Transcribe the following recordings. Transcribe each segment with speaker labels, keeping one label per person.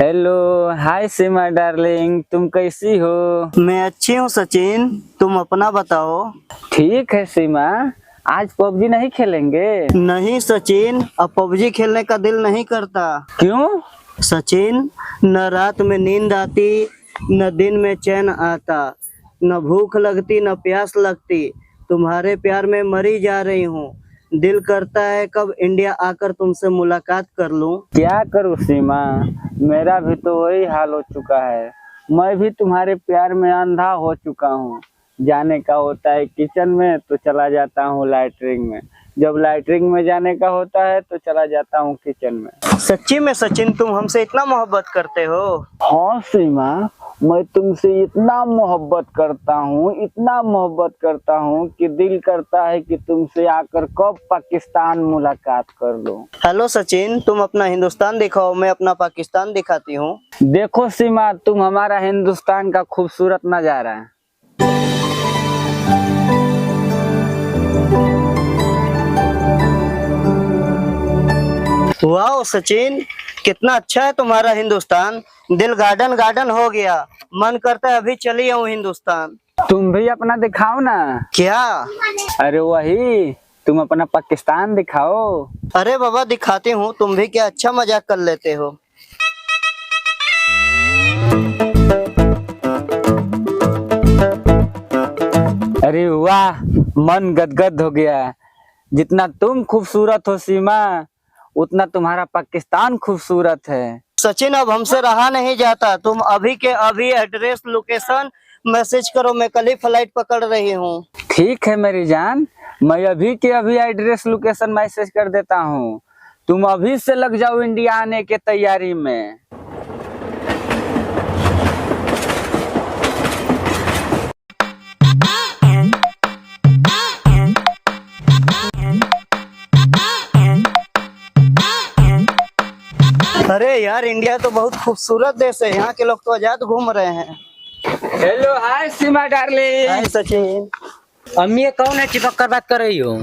Speaker 1: Hello, हाय सीमा darling, तुम कैसी हो?
Speaker 2: मैं अच्छी हूँ सचिन, तुम अपना बताओ।
Speaker 1: ठीक है सीमा। आज पबजी नहीं खेलेंगे?
Speaker 2: नहीं सचिन, अब पबजी खेलने का दिल नहीं करता।
Speaker 1: क्यों?
Speaker 2: सचिन, न रात में नींद आती, न दिन में चैन आता, न भूख लगती न प्यास लगती। तुम्हारे प्यार में मरी जा रही हूँ। दिल करता है कब इंडिया आकर तुमसे मुलाकात कर लूं।
Speaker 1: क्या करूँ सीमा, मेरा भी तो वही हाल हो चुका है। मैं भी तुम्हारे प्यार में अंधा हो चुका हूँ। जाने का होता है किचन में तो चला जाता हूँ लैट्रिन में, जब लैट्रिन में जाने का होता है तो चला जाता हूँ किचन में।
Speaker 2: सच्ची में सचिन, तुम हमसे इतना मोहब्बत करते हो?
Speaker 1: हाँ सीमा, मैं तुमसे इतना मोहब्बत करता हूँ, इतना मोहब्बत करता हूँ कि दिल करता है कि तुमसे आकर कब पाकिस्तान मुलाकात कर लूं।
Speaker 2: हेलो सचिन, तुम अपना हिंदुस्तान दिखाओ, मैं अपना पाकिस्तान दिखाती हूँ।
Speaker 1: देखो सीमा, तुम हमारा हिंदुस्तान का खूबसूरत नजारा है।
Speaker 2: वाह सचिन, कितना अच्छा है तुम्हारा हिंदुस्तान। दिल गार्डन गार्डन हो गया, मन करता है अभी चली आऊं हिंदुस्तान।
Speaker 1: तुम भी अपना दिखाओ ना।
Speaker 2: क्या?
Speaker 1: अरे वही, तुम अपना पाकिस्तान दिखाओ।
Speaker 2: अरे बाबा दिखाती हूँ, तुम भी क्या अच्छा मजाक कर लेते हो।
Speaker 1: अरे वाह, मन गदगद हो गया। जितना तुम खूबसूरत हो सीमा, उतना तुम्हारा पाकिस्तान खूबसूरत है।
Speaker 2: सचिन, अब हमसे रहा नहीं जाता, तुम अभी के अभी एड्रेस लोकेशन मैसेज करो, मैं कल ही फ्लाइट पकड़ रही हूँ।
Speaker 1: ठीक है मेरी जान, मैं अभी के अभी एड्रेस लोकेशन मैसेज कर देता हूँ। तुम अभी से लग जाओ इंडिया आने के तैयारी में।
Speaker 2: अरे यार, इंडिया तो बहुत खूबसूरत देश है, यहाँ के लोग तो आजाद घूम रहे हैं।
Speaker 1: हेलो, हाय सीमा डार्लिंग।
Speaker 2: हाय सचिन।
Speaker 3: अम्मी ये कौन है, चिपक कर बात कर रही हो?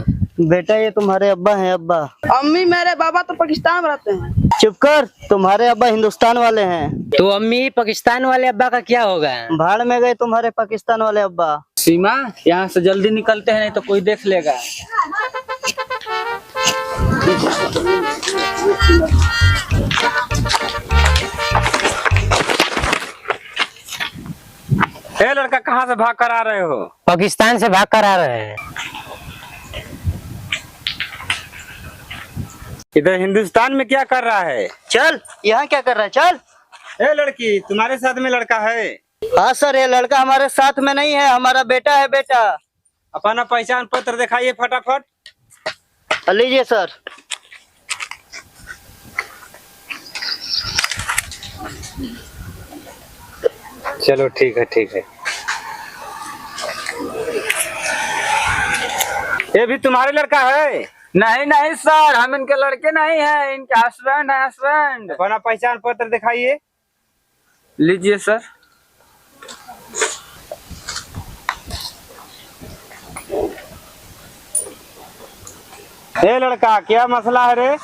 Speaker 2: बेटा, ये तुम्हारे अब्बा हैं। अब्बा।
Speaker 4: अम्मी मेरे बाबा तो पाकिस्तान में रहते हैं।
Speaker 2: चुप कर, तुम्हारे अब्बा हिंदुस्तान वाले हैं।
Speaker 3: तो अम्मी पाकिस्तान वाले अब्बा का क्या होगा?
Speaker 2: भाड़ में गए तुम्हारे पाकिस्तान वाले अब्बा।
Speaker 1: सीमा, यहाँ से जल्दी निकलते हैं, नहीं तो कोई देख लेगा। ए लड़का, कहाँ से भाग कर आ रहे हो?
Speaker 3: पाकिस्तान से भाग कर आ रहे हैं।
Speaker 1: इधर हिंदुस्तान में क्या कर रहा है?
Speaker 2: चल, यहाँ क्या कर रहा है, चल।
Speaker 1: ए लड़की, तुम्हारे साथ में लड़का है?
Speaker 2: हाँ सर, ये लड़का हमारे साथ में नहीं है, हमारा बेटा है। बेटा,
Speaker 1: अपना पहचान पत्र दिखाइए फटाफट।
Speaker 2: लीजिए सर।
Speaker 1: चलो ठीक है, ठीक है। ये भी तुम्हारे लड़का है? नहीं नहीं सर, हम इनके लड़के नहीं हैं, इनके हस्बैंड है, हस्बैंड। अपना पहचान पत्र दिखाइए। लीजिए सर। ए लड़का, क्या मसला है रे?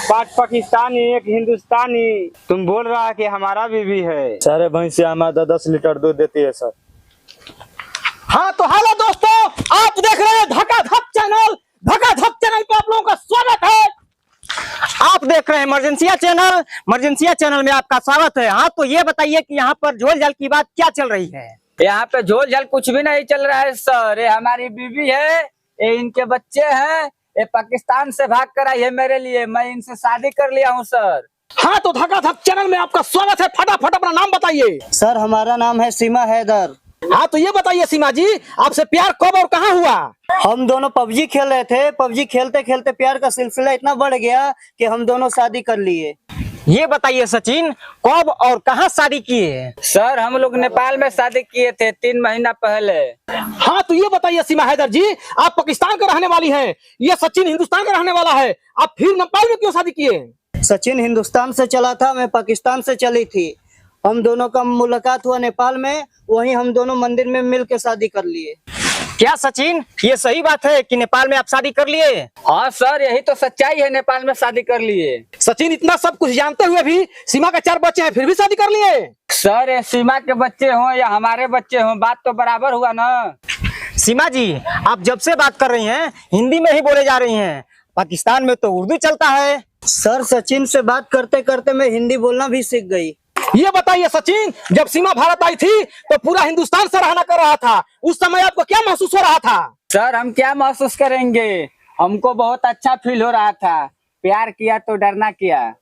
Speaker 1: 5 पाकिस्तानी, 1 हिंदुस्तानी। तुम बोल रहा है कि हमारा बीवी है।
Speaker 5: सारे भैंस हमारा 10 लीटर दूध देती है सर।
Speaker 6: हाँ तो हेलो दोस्तों, आप देख रहे हैं धकाधक चैनल। धकाधक चैनल पे आप लोगों का स्वागत है। आप देख रहे हैं इमरजेंसिया चैनल। इमरजेंसिया चैनल में आपका स्वागत है। हाँ तो ये बताइए कि यहाँ पर झोल झाल की बात क्या चल रही है?
Speaker 1: यहाँ पे झोल झाल कुछ भी नहीं चल रहा है सर। ये हमारी बीवी है, ये इनके बच्चे हैं, ये पाकिस्तान से भाग कर आई है मेरे लिए, मैं इनसे शादी कर लिया हूँ सर।
Speaker 6: हाँ तो धकाधक चैनल में आपका स्वागत है। फटाफट अपना नाम बताइए।
Speaker 2: सर, हमारा नाम है सीमा हैदर।
Speaker 6: हाँ तो ये बताइए सीमा जी, आपसे प्यार कब और कहाँ हुआ?
Speaker 2: हम दोनों पबजी खेल रहे थे, पबजी खेलते खेलते प्यार का सिलसिला इतना बढ़ गया कि हम दोनों शादी कर लिए।
Speaker 6: ये बताइए सचिन, कब और कहाँ शादी किए?
Speaker 1: सर, हम लोग नेपाल में शादी किए थे 3 महीना पहले।
Speaker 6: हाँ तो ये बताइए सीमा हैदर जी, आप पाकिस्तान का रहने वाली हैं, ये सचिन हिंदुस्तान का रहने वाला है, आप फिर नेपाल में क्यों शादी किए?
Speaker 2: सचिन हिंदुस्तान से चला था, मैं पाकिस्तान से चली थी। हम दोनों का मुलाकात हुआ नेपाल में, वहीं हम दोनों मंदिर में मिल के शादी कर लिए।
Speaker 6: क्या सचिन, ये सही बात है कि नेपाल में आप शादी कर लिए?
Speaker 1: हाँ सर, यही तो सच्चाई है, नेपाल में शादी कर लिए।
Speaker 6: सचिन, इतना सब कुछ जानते हुए भी सीमा के 4 बच्चे हैं, फिर भी शादी कर लिए?
Speaker 1: सर, ये सीमा के बच्चे हों या हमारे बच्चे हों, बात तो बराबर हुआ ना।
Speaker 6: सीमा जी, आप जब से बात कर रही हैं हिंदी में ही बोले जा रही हैं, पाकिस्तान में तो उर्दू चलता है।
Speaker 2: सर, सचिन से बात करते करते मैं हिंदी बोलना भी सीख गई।
Speaker 6: ये बताइए सचिन, जब सीमा भारत आई थी तो पूरा हिंदुस्तान सराहना कर रहा था, उस समय आपको क्या महसूस हो रहा था?
Speaker 1: सर, हम क्या महसूस करेंगे, हमको बहुत अच्छा फील हो रहा था। प्यार किया तो डरना क्या।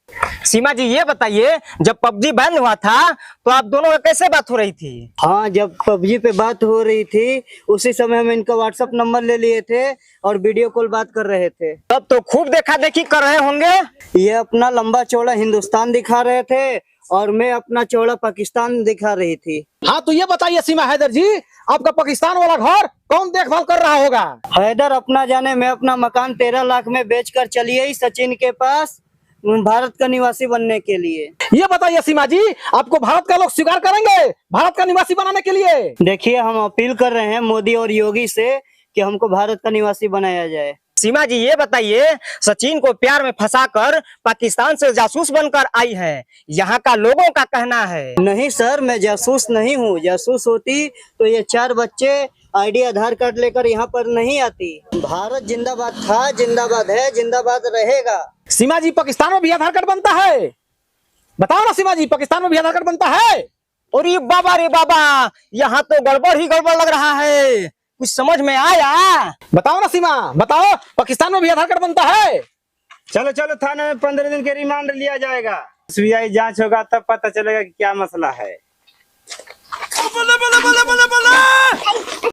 Speaker 6: सीमा जी, ये बताइए, जब पबजी बैन हुआ था तो आप दोनों का कैसे बात हो रही थी?
Speaker 2: हाँ, जब पबजी पे बात हो रही थी उसी समय हम इनका व्हाट्सएप नंबर ले लिए थे और वीडियो कॉल बात कर रहे थे।
Speaker 6: तब तो खूब देखा देखी कर रहे होंगे।
Speaker 2: ये अपना लंबा चौड़ा हिंदुस्तान दिखा रहे थे और मैं अपना चौड़ा पाकिस्तान दिखा रही थी।
Speaker 6: हाँ, तो ये बताइए सीमा हैदर जी, आपका पाकिस्तान वाला घर कौन देखभाल कर रहा होगा?
Speaker 2: हैदर अपना जाने, मैं अपना मकान 13 लाख में बेचकर चली आई सचिन के पास भारत का निवासी बनने के लिए।
Speaker 6: ये बताइए सीमा जी, आपको भारत का लोग स्वीकार करेंगे भारत का निवासी बनाने के लिए?
Speaker 2: देखिए, हम अपील कर रहे हैं मोदी और योगी से कि हमको भारत का निवासी बनाया जाए।
Speaker 6: सीमा जी, ये बताइए, सचिन को प्यार में फंसाकर पाकिस्तान से जासूस बनकर आई है, यहाँ का लोगों का कहना है।
Speaker 2: नहीं सर, मैं जासूस नहीं हूँ। जासूस होती तो ये 4 बच्चे आईडी आधार कार्ड लेकर यहाँ पर नहीं आती। भारत जिंदाबाद था, जिंदाबाद है, जिंदाबाद रहेगा।
Speaker 6: सीमा जी, पाकिस्तान में भी आधार कार्ड बनता है? बताओ ना सीमा जी, पाकिस्तान में भी आधार कार्ड बनता है? और ये बाबा रे बाबा, यहाँ तो गड़बड़ ही गड़बड़ लग रहा है, कुछ समझ में आया? बताओ ना सीमा, बताओ, पाकिस्तान में भी आधार कार्ड बनता है?
Speaker 5: चलो चलो, थाने में 15 दिन के रिमांड लिया जाएगा। सीबीआई जांच होगा तब पता चलेगा कि क्या मसला है।